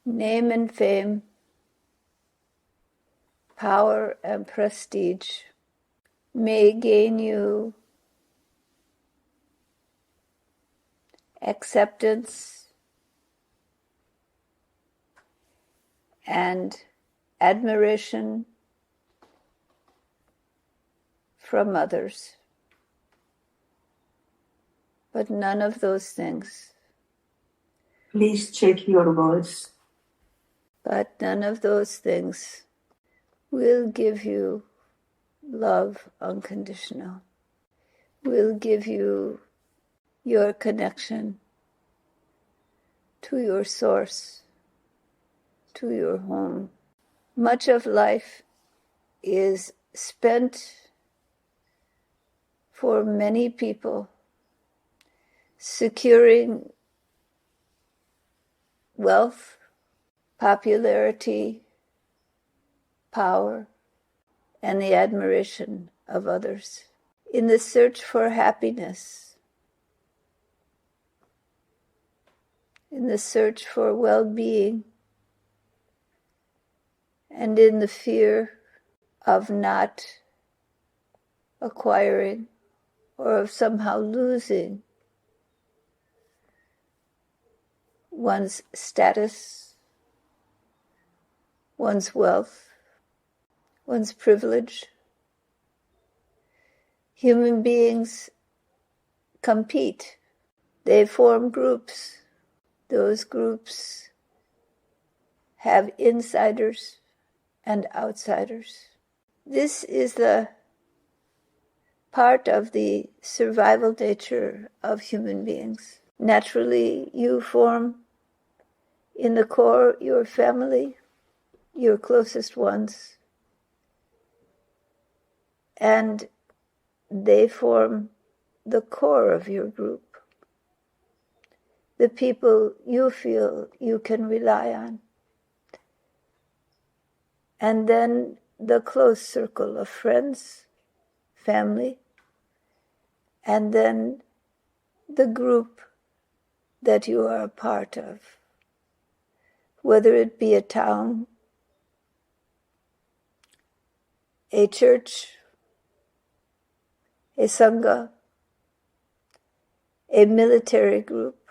Name and fame, power and prestige may gain you acceptance and admiration from others. But none of those things. Please check your voice. But none of those things will give you love unconditional, will give you your connection to your source, to your home. Much of life is spent for many people securing wealth, popularity, power, and the admiration of others, in the search for happiness, in the search for well-being, and in the fear of not acquiring or of somehow losing one's status, one's wealth, one's privilege. Human beings compete. They form groups. Those groups have insiders and outsiders. This is the part of the survival nature of human beings. Naturally, you form in the core your family, your closest ones, and they form the core of your group, the people you feel you can rely on. And then the close circle of friends, family, and then the group that you are a part of, whether it be a town, a church, a sangha, a military group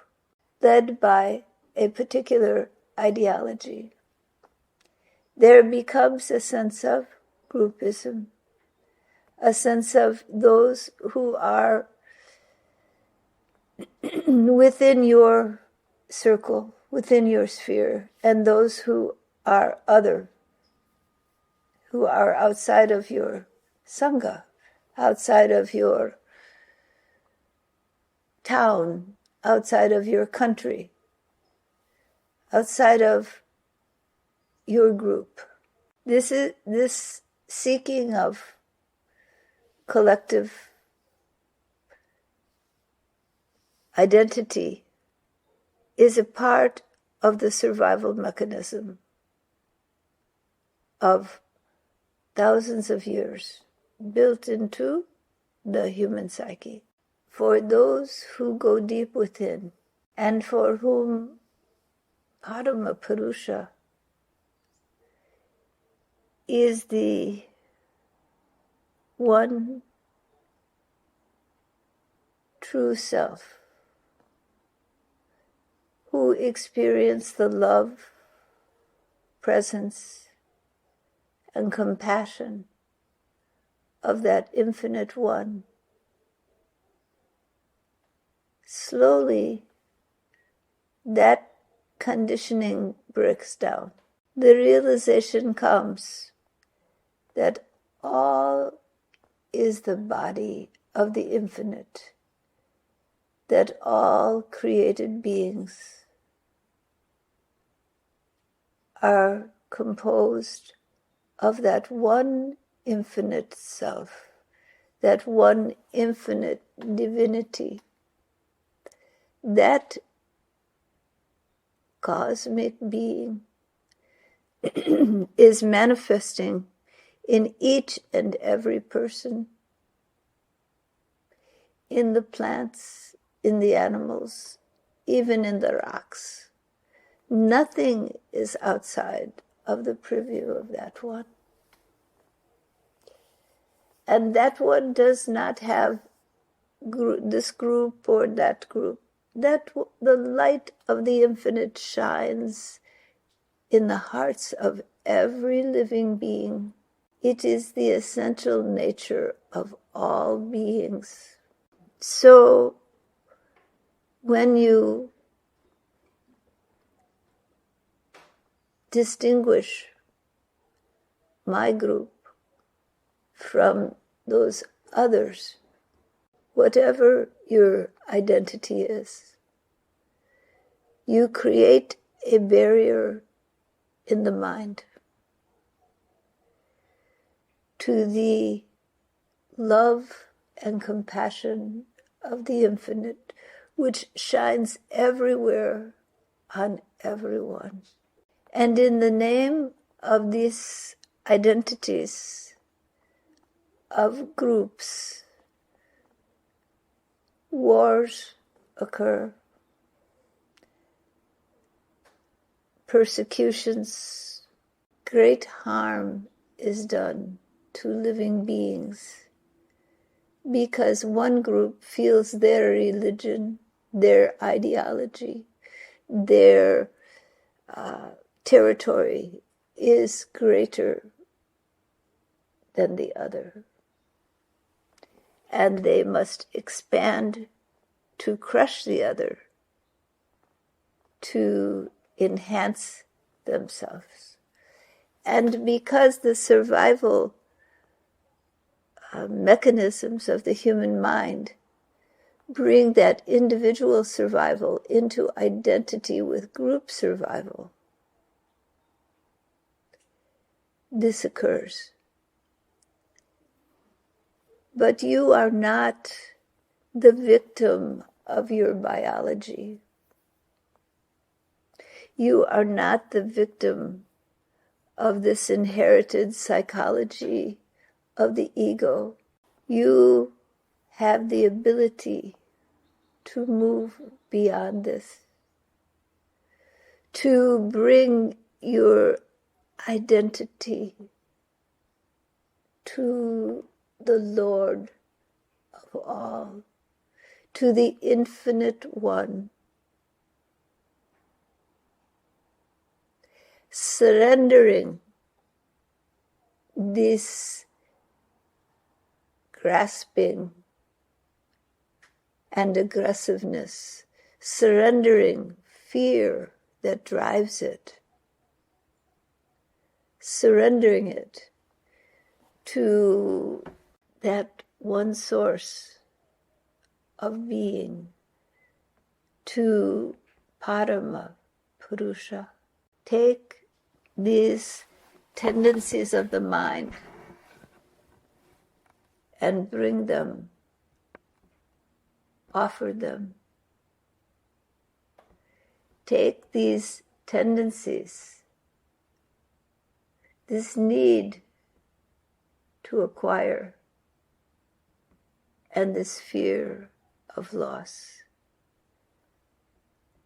led by a particular ideology. There becomes a sense of groupism, a sense of those who are within your circle, within your sphere, and those who are other, who are outside of your sangha, outside of your town, outside of your country, outside of your group. This seeking of collective identity is a part of the survival mechanism of thousands of years built into the human psyche. For those who go deep within and for whom Parama Purusha is the one true self, who experience the love, presence, and compassion of that infinite one. Slowly, that conditioning breaks down. The realization comes that all is the body of the infinite, that all created beings are composed of that one infinite self, that one infinite divinity, that cosmic being is manifesting in each and every person, in the plants, in the animals, even in the rocks. Nothing is outside of the purview of that one. And that one does not have this group or that group. That the light of the infinite shines in the hearts of every living being. It is the essential nature of all beings. So when you distinguish my group from those others, whatever your identity is, you create a barrier in the mind to the love and compassion of the infinite, which shines everywhere on everyone. And in the name of these identities of groups, wars occur, persecutions, great harm is done to living beings because one group feels their religion, their ideology, their territory is greater than the other. And they must expand to crush the other, to enhance themselves. And because the survival mechanisms of the human mind bring that individual survival into identity with group survival, this occurs. But you are not the victim of your biology. You are not the victim of this inherited psychology of the ego. You have the ability to move beyond this, to bring your identity to the Lord of all, to the infinite one. Surrendering this grasping and aggressiveness, surrendering fear that drives it, surrendering it to that one source of being, to Parama Purusha. Take these tendencies of the mind and bring them, offer them. Take these tendencies, this need to acquire, and this fear of loss.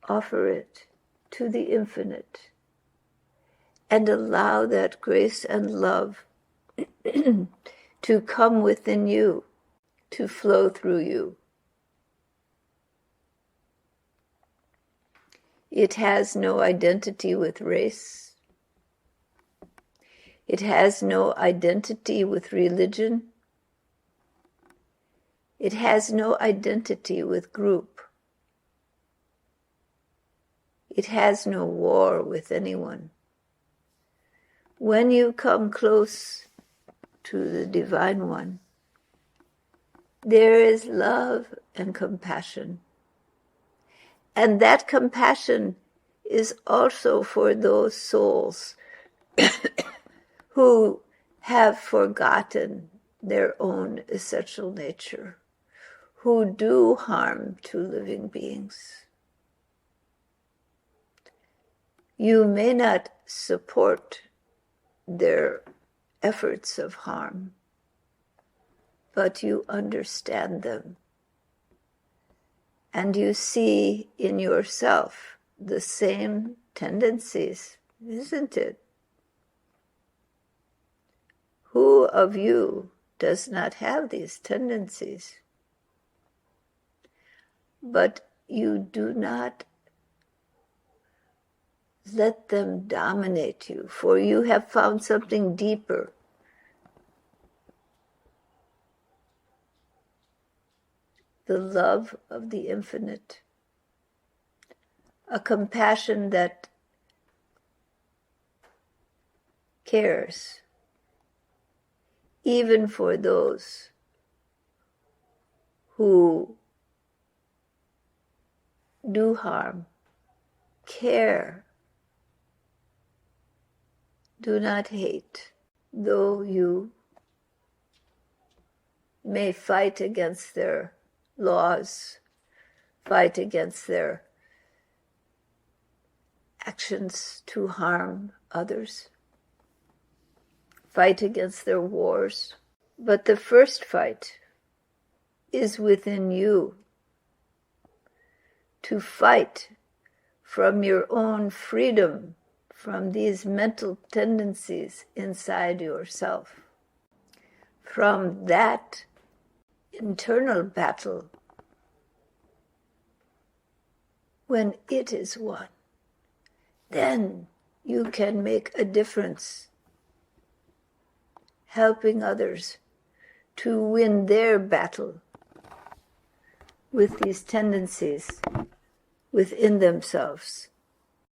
Offer it to the infinite and allow that grace and love to come within you, to flow through you. It has no identity with race. It has no identity with religion. It has no identity with group. It has no war with anyone. When you come close to the Divine One, there is love and compassion. And that compassion is also for those souls who have forgotten their own essential nature, who do harm to living beings. You may not support their efforts of harm, but you understand them. And you see in yourself the same tendencies, isn't it? Who of you does not have these tendencies? But you do not let them dominate you, for you have found something deeper. The love of the infinite, a compassion that cares, even for those who do harm. Care. Do not hate, though you may fight against their laws, fight against their actions to harm others, fight against their wars. But the first fight is within you, to fight from your own freedom from these mental tendencies inside yourself. From that internal battle, when it is won, then you can make a difference, helping others to win their battle with these tendencies within themselves.